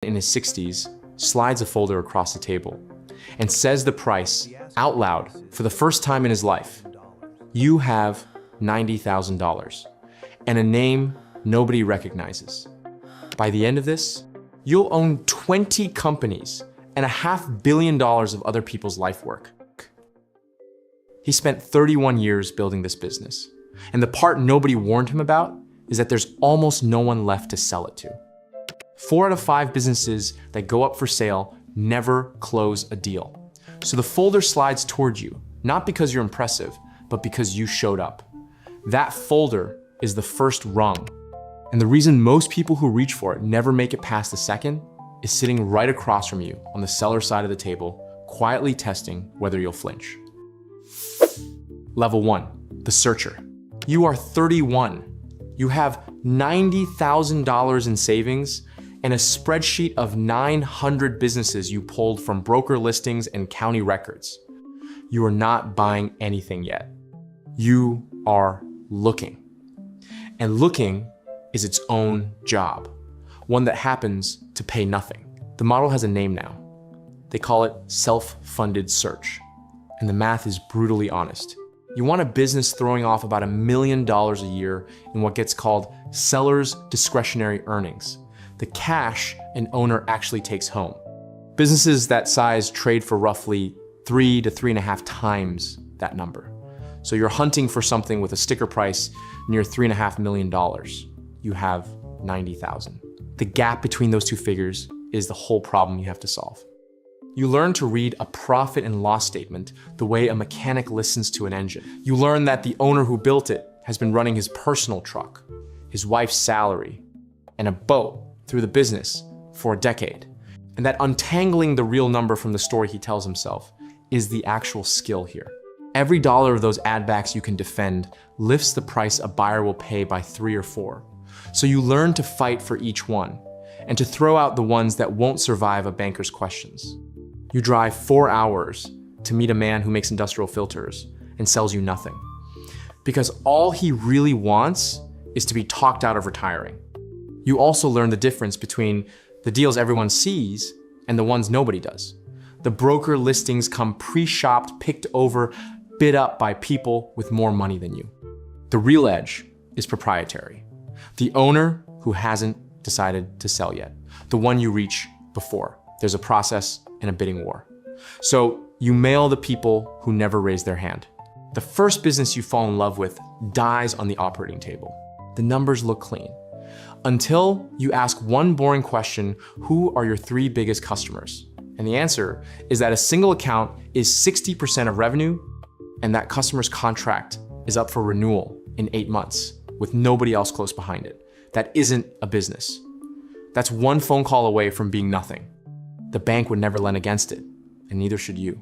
in his 60s slides a folder across the table and says the price out loud for the first time in his life. You have $90,000 and a name nobody recognizes. By the end of this, you'll own 20 companies and $500 million of other people's life work. He spent 31 years building this business, and the part nobody warned him about is that there's almost no one left to sell it to. 4 out of 5 businesses that go up for sale never close a deal. So the folder slides towards you, not because you're impressive, but because you showed up. That folder is the first rung. And the reason most people who reach for it never make it past the second is sitting right across from you on the seller side of the table, quietly testing whether you'll flinch. Level 1, the searcher. You are 31. You have $90,000 in savings and a spreadsheet of 900 businesses you pulled from broker listings and county records. You are not buying anything yet. You are looking. And looking is its own job, one that happens to pay nothing. The model has a name now. They call it self-funded search. And the math is brutally honest. You want a business throwing off about $1 million a year in what gets called seller's discretionary earnings, the cash an owner actually takes home. Businesses that size trade for roughly 3 to 3.5 times that number. So you're hunting for something with a sticker price near $3.5 million. You have 90,000. The gap between those two figures is the whole problem you have to solve. You learn to read a profit and loss statement the way a mechanic listens to an engine. You learn that the owner who built it has been running his personal truck, his wife's salary, and a boat through the business for a decade. And that untangling the real number from the story he tells himself is the actual skill here. Every dollar of those ad backs you can defend lifts the price a buyer will pay by 3 or 4. So you learn to fight for each one and to throw out the ones that won't survive a banker's questions. You drive 4 hours to meet a man who makes industrial filters and sells you nothing. Because all he really wants is to be talked out of retiring. You also learn the difference between the deals everyone sees and the ones nobody does. The broker listings come pre-shopped, picked over, bid up by people with more money than you. The real edge is proprietary. The owner who hasn't decided to sell yet. The one you reach before there's a process and a bidding war. So you mail the people who never raise their hand. The first business you fall in love with dies on the operating table. The numbers look clean. Until you ask one boring question, who are your 3 biggest customers? And the answer is that a single account is 60% of revenue, and that customer's contract is up for renewal in 8 months with nobody else close behind it. That isn't a business. That's one phone call away from being nothing. The bank would never lend against it, and neither should you.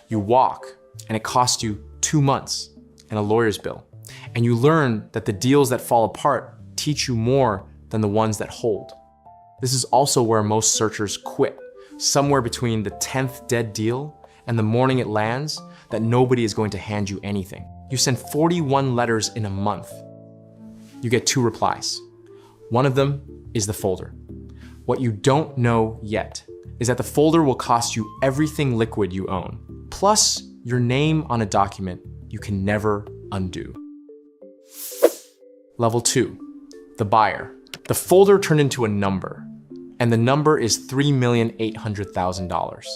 You walk, and it costs you 2 months and a lawyer's bill. And you learn that the deals that fall apart teach you more than the ones that hold. This is also where most searchers quit, somewhere between the 10th dead deal and the morning it lands that nobody is going to hand you anything. You send 41 letters in a month. You get 2 replies. One of them is the folder. What you don't know yet is that the folder will cost you everything liquid you own, plus your name on a document you can never undo. Level 2, the buyer. The folder turned into a number, and the number is $3,800,000.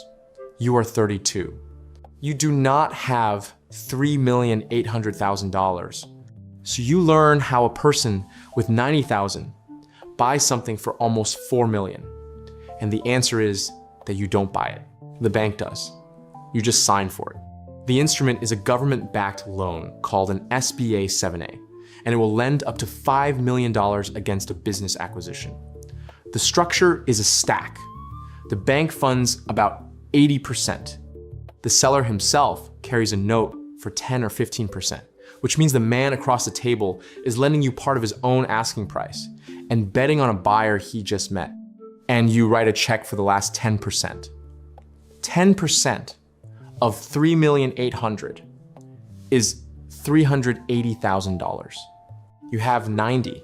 You are 32. You do not have $3,800,000. So you learn how a person with 90,000 buys something for almost 4 million. And the answer is that you don't buy it. The bank does. You just sign for it. The instrument is a government-backed loan called an SBA 7A, and it will lend up to $5 million against a business acquisition. The structure is a stack. The bank funds about 80%. The seller himself carries a note for 10 or 15%, which means the man across the table is lending you part of his own asking price and betting on a buyer he just met. And you write a check for the last 10%. 10% of $3,800,000 is $380,000. You have 90.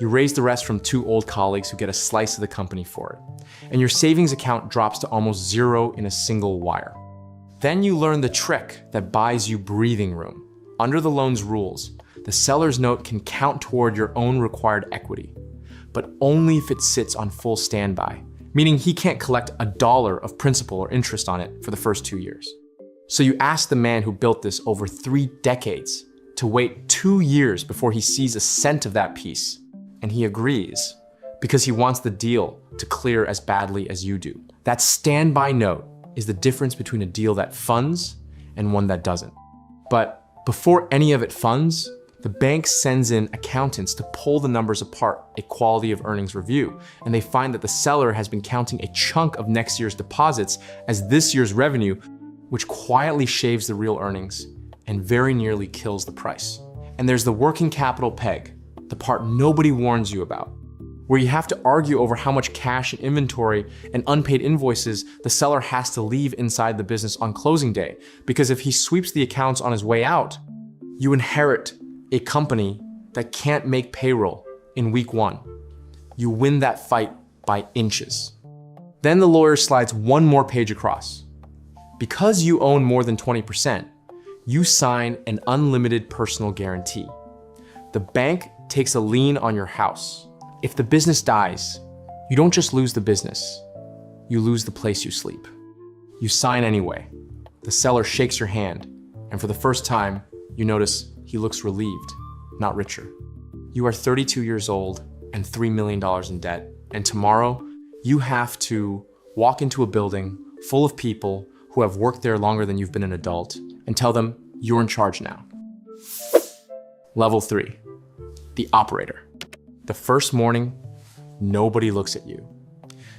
You raise the rest from 2 old colleagues who get a slice of the company for it. And your savings account drops to almost zero in a single wire. Then you learn the trick that buys you breathing room. Under the loan's rules, the seller's note can count toward your own required equity, but only if it sits on full standby, meaning he can't collect $1 of principal or interest on it for the first 2 years. So you ask the man who built this over 3 decades to wait 2 years before he sees a cent of that piece, and he agrees because he wants the deal to clear as badly as you do. That standby note is the difference between a deal that funds and one that doesn't. But before any of it funds, the bank sends in accountants to pull the numbers apart, a quality of earnings review, and they find that the seller has been counting a chunk of next year's deposits as this year's revenue, which quietly shaves the real earnings and very nearly kills the price. And there's the working capital peg, the part nobody warns you about, where you have to argue over how much cash and inventory and unpaid invoices the seller has to leave inside the business on closing day, because if he sweeps the accounts on his way out, you inherit a company that can't make payroll in week 1. You win that fight by inches. Then the lawyer slides one more page across. Because you own more than 20%, you sign an unlimited personal guarantee. The bank takes a lien on your house. If the business dies, you don't just lose the business, you lose the place you sleep. You sign anyway. The seller shakes your hand, and for the first time, you notice he looks relieved, not richer. You are 32 years old and $3 million in debt, and tomorrow you have to walk into a building full of people who have worked there longer than you've been an adult and tell them you're in charge now. Level 3, the operator. The first morning, nobody looks at you.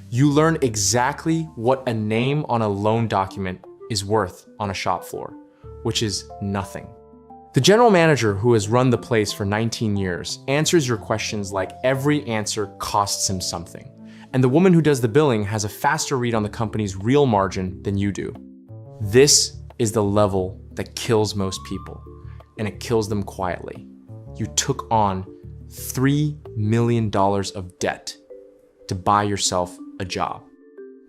You learn exactly what a name on a loan document is worth on a shop floor, which is nothing. The general manager, who has run the place for 19 years, answers your questions like every answer costs him something. And the woman who does the billing has a faster read on the company's real margin than you do. This is the level that kills most people, and it kills them quietly. You took on $3 million of debt to buy yourself a job.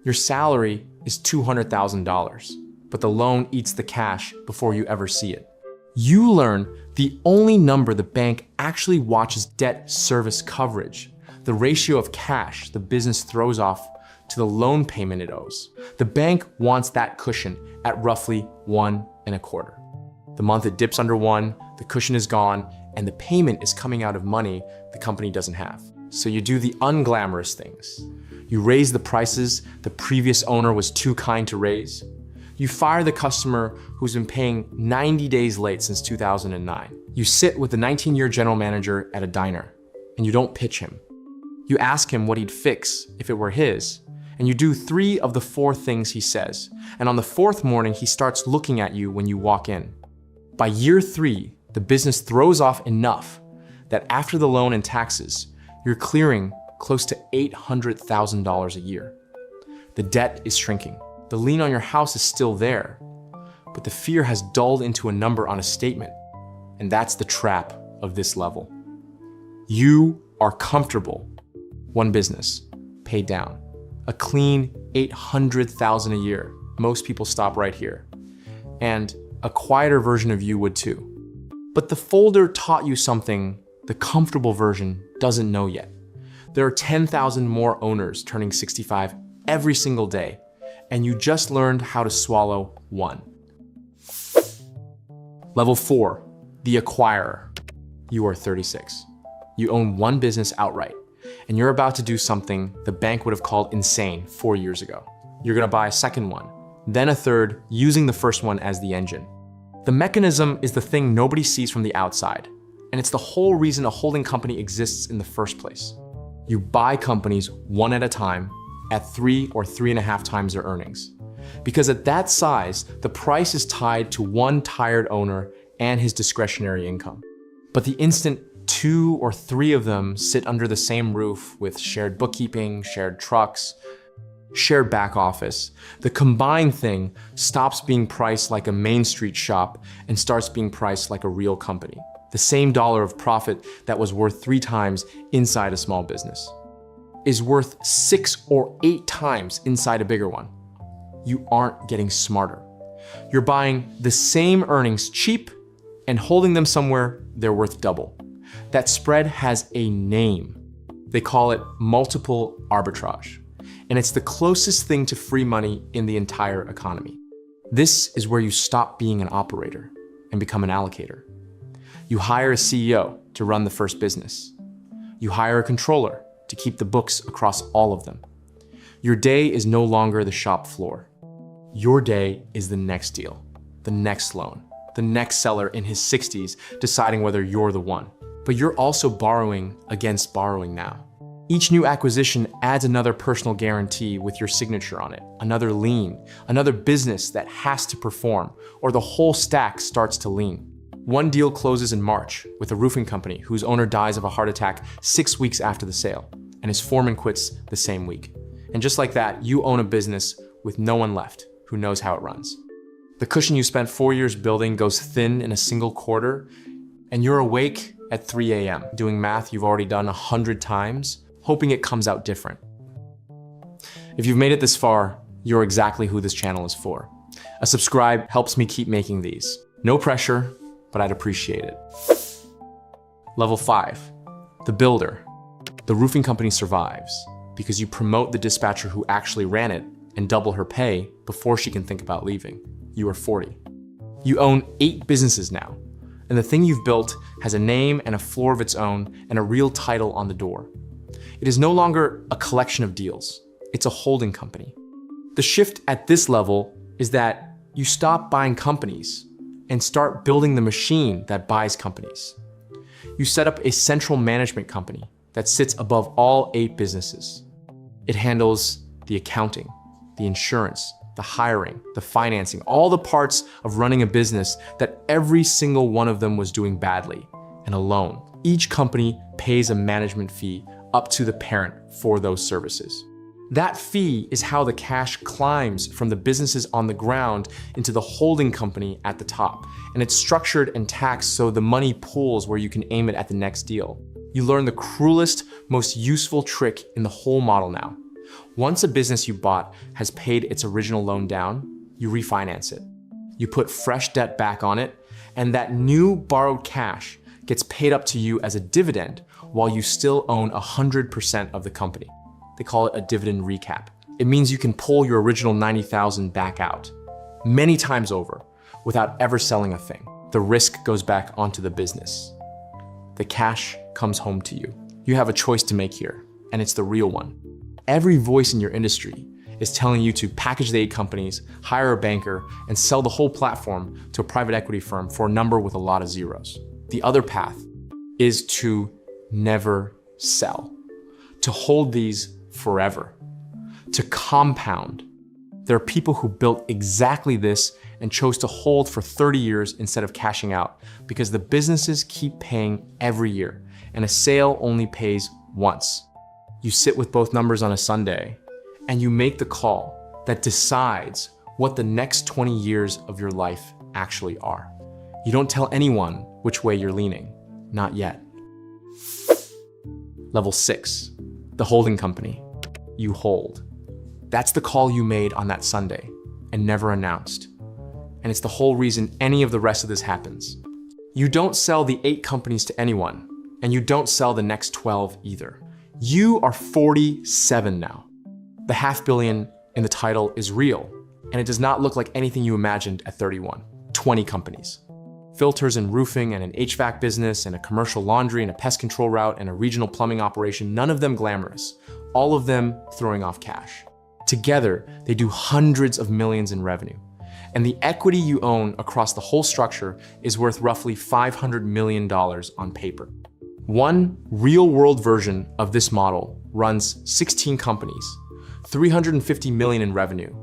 Your salary is $200,000, but the loan eats the cash before you ever see it. You learn the only number the bank actually watches debt service coverage, the ratio of cash the business throws off to the loan payment it owes. The bank wants that cushion at roughly 1 1/4. The month it dips under 1, the cushion is gone, and the payment is coming out of money the company doesn't have. So you do the unglamorous things. You raise the prices the previous owner was too kind to raise. You fire the customer who's been paying 90 days late since 2009. You sit with the 19-year general manager at a diner, and you don't pitch him. You ask him what he'd fix if it were his, and you do 3 of the 4 things he says. And on the 4th morning, he starts looking at you when you walk in. By year 3, the business throws off enough that after the loan and taxes, you're clearing close to $800,000 a year. The debt is shrinking. The lien on your house is still there, but the fear has dulled into a number on a statement, and that's the trap of this level. You are comfortable. One business, paid down. A clean $800,000 a year. Most people stop right here. And a quieter version of you would too. But the folder taught you something the comfortable version doesn't know yet. There are 10,000 more owners turning 65 every single day, and you just learned how to swallow 1. Level 4, the acquirer. You are 36. You own 1 business outright, and you're about to do something the bank would have called insane 4 years ago. You're gonna buy a second one, then a third, using the first one as the engine. The mechanism is the thing nobody sees from the outside, and it's the whole reason a holding company exists in the first place. You buy companies one at a time at 3 or 3.5 times their earnings. Because at that size, the price is tied to one tired owner and his discretionary income. But the instant 2 or 3 of them sit under the same roof with shared bookkeeping, shared trucks, shared back office, the combined thing stops being priced like a Main Street shop and starts being priced like a real company. the same dollar of profit that was worth 3 times inside a small business, is worth 6 or 8 times inside a bigger one. You aren't getting smarter. You're buying the same earnings cheap and holding them somewhere they're worth double. That spread has a name. They call it multiple arbitrage, and it's the closest thing to free money in the entire economy. This is where you stop being an operator and become an allocator. You hire a CEO to run the first business. You hire a controller to keep the books across all of them. Your day is no longer the shop floor. Your day is the next deal, the next loan, the next seller in his 60s deciding whether you're the one. But you're also borrowing against borrowing now. Each new acquisition adds another personal guarantee with your signature on it, another lien, another business that has to perform, or the whole stack starts to lean. One deal closes in March with a roofing company whose owner dies of a heart attack 6 weeks after the sale, and his foreman quits the same week. And just like that, you own a business with no one left who knows how it runs. The cushion you spent 4 years building goes thin in a single quarter, and you're awake at 3 a.m. doing math you've already done 100 times, hoping it comes out different. If you've made it this far, you're exactly who this channel is for. A subscribe helps me keep making these. No pressure, but I'd appreciate it. Level 5, the builder. The roofing company survives because you promote the dispatcher who actually ran it and double her pay before she can think about leaving. You are 40. You own 8 businesses now, and the thing you've built has a name and a floor of its own and a real title on the door. It is no longer a collection of deals. It's a holding company. The shift at this level is that you stop buying companies and start building the machine that buys companies. You set up a central management company that sits above all 8 businesses. It handles the accounting, the insurance, the hiring, the financing, all the parts of running a business that every single one of them was doing badly and alone. Each company pays a management fee up to the parent for those services. That fee is how the cash climbs from the businesses on the ground into the holding company at the top. And it's structured and taxed so the money pools where you can aim it at the next deal. You learn the cruelest, most useful trick in the whole model now. Once a business you bought has paid its original loan down, you refinance it. You put fresh debt back on it, and that new borrowed cash gets paid up to you as a dividend while you still own 100% of the company. They call it a dividend recap. It means you can pull your original $90,000 back out many times over without ever selling a thing. The risk goes back onto the business. The cash comes home to you. You have a choice to make here, and it's the real one. Every voice in your industry is telling you to package the 8 companies, hire a banker, and sell the whole platform to a private equity firm for a number with a lot of zeros. The other path is to never sell, to hold these forever, to compound. There are people who built exactly this and chose to hold for 30 years instead of cashing out because the businesses keep paying every year and a sale only pays once. You sit with both numbers on a Sunday and you make the call that decides what the next 20 years of your life actually are. You don't tell anyone which way you're leaning, not yet. Level 6, the holding company. You hold. That's the call you made on that Sunday and never announced. And it's the whole reason any of the rest of this happens. You don't sell the 8 companies to anyone, and you don't sell the next 12 either. You are 47 now. The $500 million in the title is real, and it does not look like anything you imagined at 31. 20 companies. Filters and roofing and an HVAC business and a commercial laundry and a pest control route and a regional plumbing operation, none of them glamorous. All of them throwing off cash. Together, they do hundreds of millions in revenue. And the equity you own across the whole structure is worth roughly $500 million on paper. One real-world version of this model runs 16 companies, $350 million in revenue,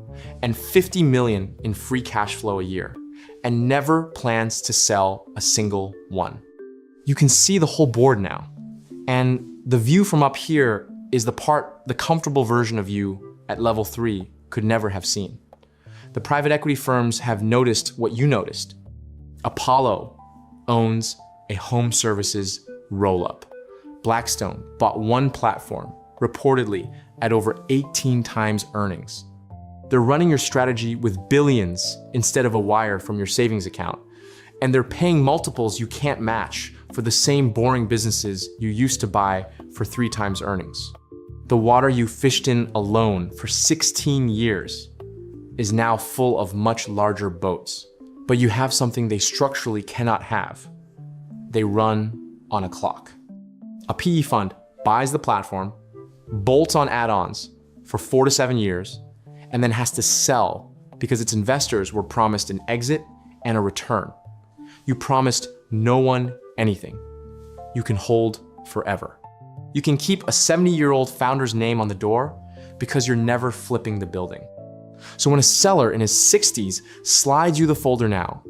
and $50 million in free cash flow a year, and never plans to sell a single one. You can see the whole board now. And the view from up here is the comfortable version of you at level 3 could never have seen. The private equity firms have noticed what you noticed. Apollo owns a home services roll-up. Blackstone bought one platform, reportedly at over 18 times earnings. They're running your strategy with billions instead of a wire from your savings account. And they're paying multiples you can't match for the same boring businesses you used to buy for 3 times earnings. The water you fished in alone for 16 years is now full of much larger boats. But you have something they structurally cannot have. They run on a clock. A PE fund buys the platform, bolts on add-ons for 4 to 7 years, and then has to sell because its investors were promised an exit and a return. You promised no one anything. You can hold forever. You can keep a 70-year-old founder's name on the door because you're never flipping the building. So when a seller in his 60s slides you the folder now,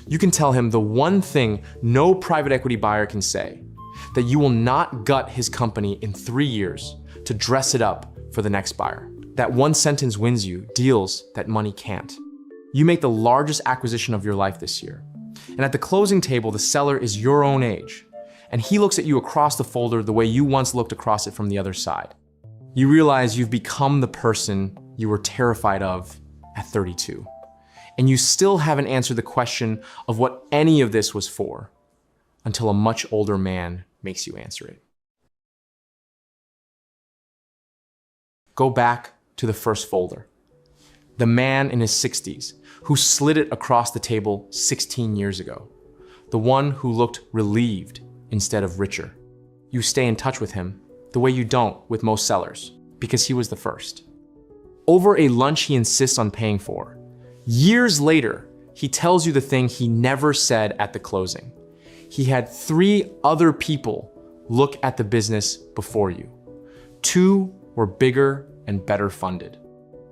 you can tell him the one thing no private equity buyer can say, that you will not gut his company in 3 years to dress it up for the next buyer. That one sentence wins you deals that money can't. You make the largest acquisition of your life this year. And at the closing table, the seller is your own age. And he looks at you across the folder the way you once looked across it from the other side. You realize you've become the person you were terrified of at 32. And you still haven't answered the question of what any of this was for until a much older man makes you answer it. Go back to the first folder. The man in his 60s who slid it across the table 16 years ago. The one who looked relieved instead of richer. You stay in touch with him the way you don't with most sellers, because he was the first. Over a lunch he insists on paying for. Years later, he tells you the thing he never said at the closing. He had 3 other people look at the business before you. 2 were bigger and better funded.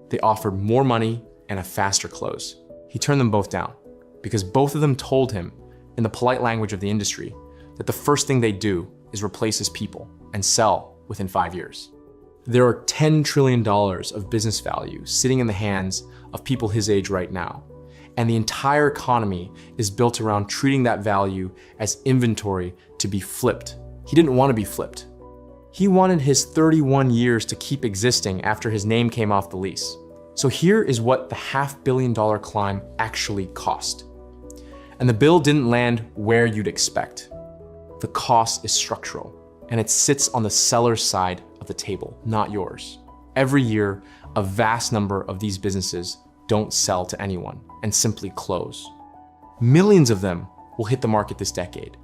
They offered more money and a faster close. He turned them both down because both of them told him, in the polite language of the industry, that the first thing they do is replace his people and sell within 5 years. There are $10 trillion of business value sitting in the hands of people his age right now. And the entire economy is built around treating that value as inventory to be flipped. He didn't want to be flipped. He wanted his 31 years to keep existing after his name came off the lease. So here is what the $500 million climb actually cost. And the bill didn't land where you'd expect. The cost is structural, and it sits on the seller's side of the table, not yours. Every year, a vast number of these businesses don't sell to anyone and simply close. Millions of them will hit the market this decade,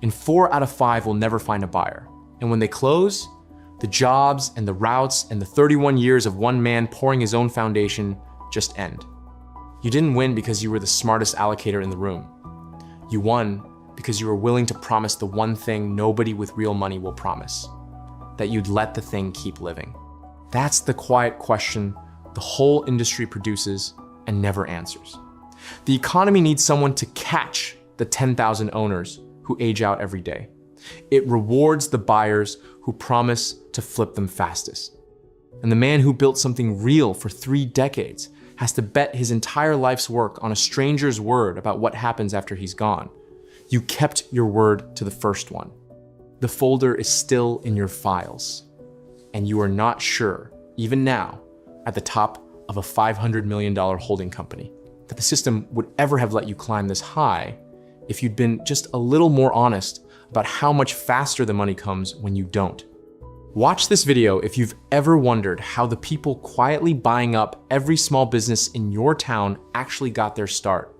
and 4 out of 5 will never find a buyer. And when they close, the jobs and the routes and the 31 years of one man pouring his own foundation just end. You didn't win because you were the smartest allocator in the room. You won because you were willing to promise the one thing nobody with real money will promise, that you'd let the thing keep living. That's the quiet question the whole industry produces and never answers. The economy needs someone to catch the 10,000 owners who age out every day. It rewards the buyers who promise to flip them fastest. And the man who built something real for 3 decades has to bet his entire life's work on a stranger's word about what happens after he's gone. You kept your word to the first one. The folder is still in your files, and you are not sure, even now, at the top of a $500 million holding company, that the system would ever have let you climb this high if you'd been just a little more honest about how much faster the money comes when you don't. Watch this video if you've ever wondered how the people quietly buying up every small business in your town actually got their start.